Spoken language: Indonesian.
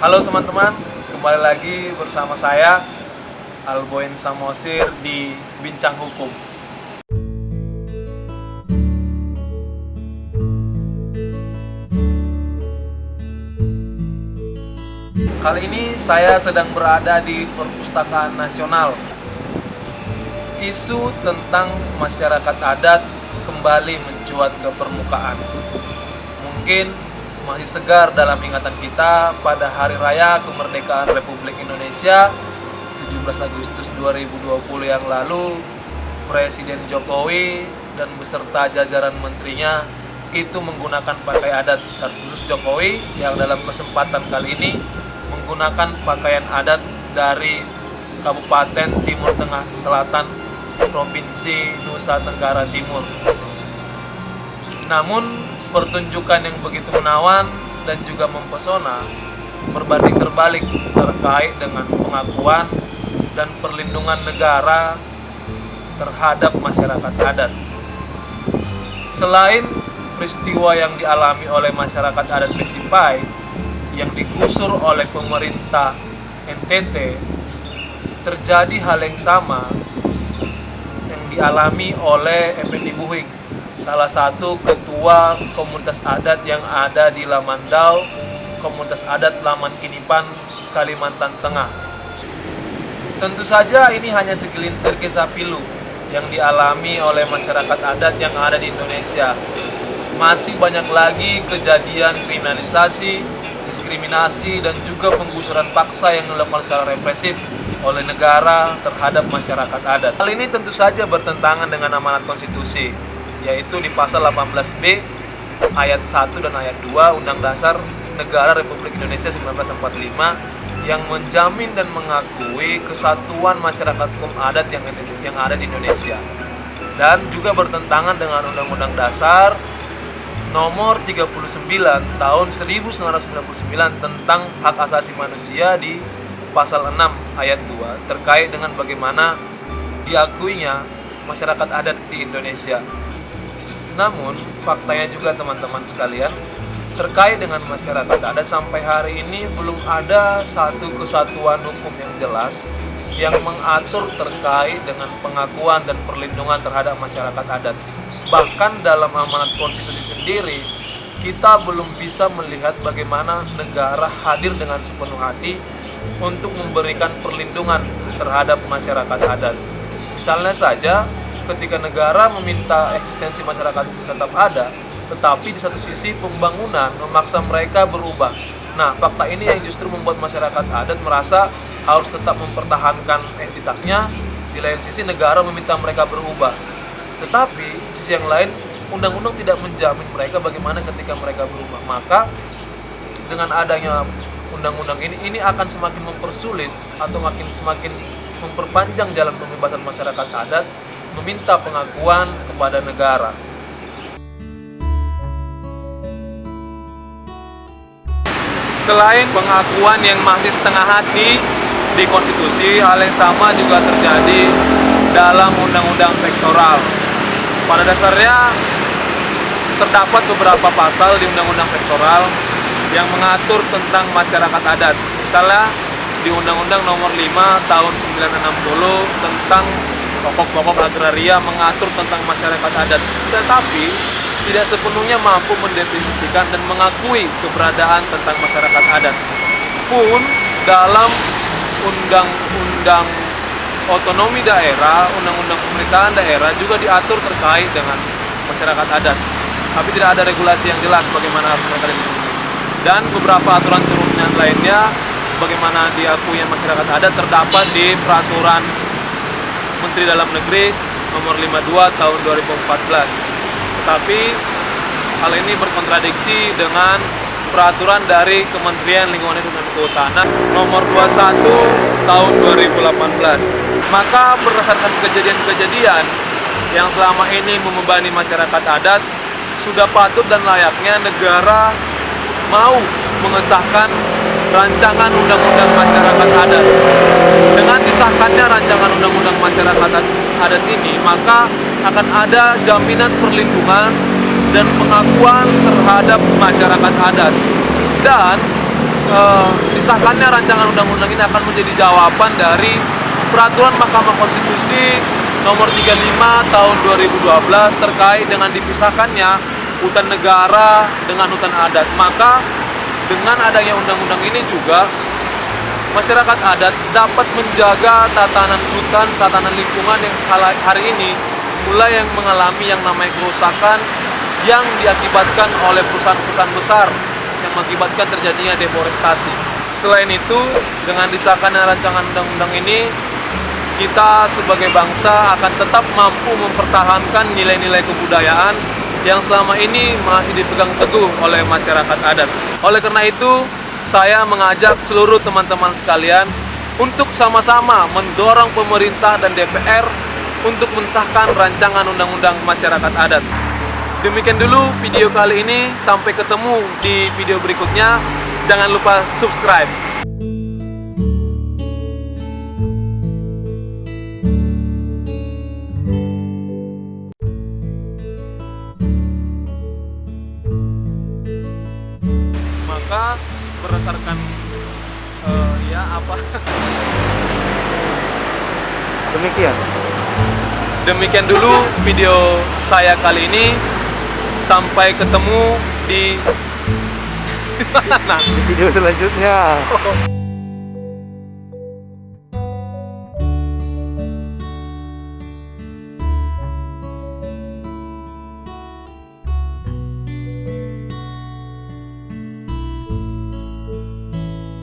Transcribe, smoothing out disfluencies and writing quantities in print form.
Halo teman-teman, kembali lagi bersama saya Alboin Samosir di Bincang Hukum. Kali ini saya sedang berada di Perpustakaan Nasional. Isu tentang masyarakat adat kembali mencuat ke permukaan. Mungkin masih segar dalam ingatan kita pada Hari Raya Kemerdekaan Republik Indonesia 17 Agustus 2020 yang lalu, Presiden Jokowi dan beserta jajaran menterinya itu menggunakan pakaian adat, terkhusus Jokowi yang dalam kesempatan kali ini menggunakan pakaian adat dari Kabupaten Timur Tengah Selatan, Provinsi Nusa Tenggara Timur. Namun pertunjukan yang begitu menawan dan juga mempesona berbanding terbalik terkait dengan pengakuan dan perlindungan negara terhadap masyarakat adat. Selain peristiwa yang dialami oleh masyarakat adat Besipai yang digusur oleh pemerintah NTT, terjadi hal yang sama yang dialami oleh Effendi Buhing, salah satu ketua komunitas adat yang ada di Lamandau, komunitas adat Laman Kinipan, Kalimantan Tengah. Tentu saja ini hanya segelintir kisah pilu yang dialami oleh masyarakat adat yang ada di Indonesia. Masih banyak lagi kejadian kriminalisasi, diskriminasi, dan juga penggusuran paksa yang dilakukan secara represif oleh negara terhadap masyarakat adat. Hal ini tentu saja bertentangan dengan amanat konstitusi, yaitu di pasal 18B ayat 1 dan ayat 2 Undang Dasar Negara Republik Indonesia 1945 yang menjamin dan mengakui kesatuan masyarakat hukum adat yang ada di Indonesia, dan juga bertentangan dengan Undang-Undang Dasar Nomor 39 Tahun 1999 tentang hak asasi manusia di pasal 6 ayat 2 terkait dengan bagaimana diakuinya masyarakat adat di Indonesia. Namun, faktanya juga teman-teman sekalian, terkait dengan masyarakat adat sampai hari ini belum ada satu kesatuan hukum yang jelas yang mengatur terkait dengan pengakuan dan perlindungan terhadap masyarakat adat. Bahkan dalam amanat konstitusi sendiri, kita belum bisa melihat bagaimana negara hadir dengan sepenuh hati untuk memberikan perlindungan terhadap masyarakat adat. Misalnya saja, ketika negara meminta eksistensi masyarakat tetap ada, tetapi di satu sisi pembangunan memaksa mereka berubah. Nah, fakta ini yang justru membuat masyarakat adat merasa harus tetap mempertahankan entitasnya, di lain sisi negara meminta mereka berubah. Tetapi di sisi yang lain, undang-undang tidak menjamin mereka bagaimana ketika mereka berubah. Maka dengan adanya undang-undang ini akan semakin mempersulit atau semakin memperpanjang jalan pembebasan masyarakat adat meminta pengakuan kepada negara. Selain pengakuan yang masih setengah hati di konstitusi, hal yang sama juga terjadi dalam undang-undang sektoral. Pada dasarnya terdapat beberapa pasal di undang-undang sektoral yang mengatur tentang masyarakat adat. Misalnya di Undang-Undang Nomor 5 Tahun 1960 tentang pokok-pokok agraria mengatur tentang masyarakat adat, tetapi tidak sepenuhnya mampu mendefinisikan dan mengakui keberadaan tentang masyarakat adat. Pun dalam Undang-Undang Otonomi Daerah, Undang-Undang Pemerintahan Daerah juga diatur terkait dengan masyarakat adat, tapi tidak ada regulasi yang jelas bagaimana mereka dilindungi. Dan beberapa aturan turunan lainnya bagaimana diakuinya masyarakat adat terdapat di Peraturan Menteri Dalam Negeri Nomor 52 Tahun 2014. Tetapi hal ini berkontradiksi dengan peraturan dari Kementerian Lingkungan Hidup dan Kehutanan Nomor 21 Tahun 2018. Maka berdasarkan kejadian-kejadian yang selama ini membebani masyarakat adat, sudah patut dan layaknya negara mau mengesahkan rancangan undang-undang masyarakat adat. Dengan disahkannya rancangan undang-undang masyarakat adat ini, maka akan ada jaminan perlindungan dan pengakuan terhadap masyarakat adat. Dan disahkannya rancangan undang-undang ini akan menjadi jawaban dari peraturan Mahkamah Konstitusi nomor 35 tahun 2012 terkait dengan dipisahkannya hutan negara dengan hutan adat. Maka dengan adanya undang-undang ini juga masyarakat adat dapat menjaga tatanan hutan, tatanan lingkungan yang hari ini mulai yang mengalami yang namanya kerusakan yang diakibatkan oleh perusahaan-perusahaan besar yang mengakibatkan terjadinya deforestasi. Selain itu, dengan disahkannya rancangan undang-undang ini, kita sebagai bangsa akan tetap mampu mempertahankan nilai-nilai kebudayaan yang selama ini masih dipegang teguh oleh masyarakat adat. Oleh karena itu, saya mengajak seluruh teman-teman sekalian untuk sama-sama mendorong pemerintah dan DPR untuk mensahkan rancangan undang-undang masyarakat adat. Demikian dulu video kali ini, sampai ketemu di video berikutnya. Jangan lupa subscribe. Maka berdasarkan demikian dulu video saya kali ini. Sampai ketemu di di video selanjutnya.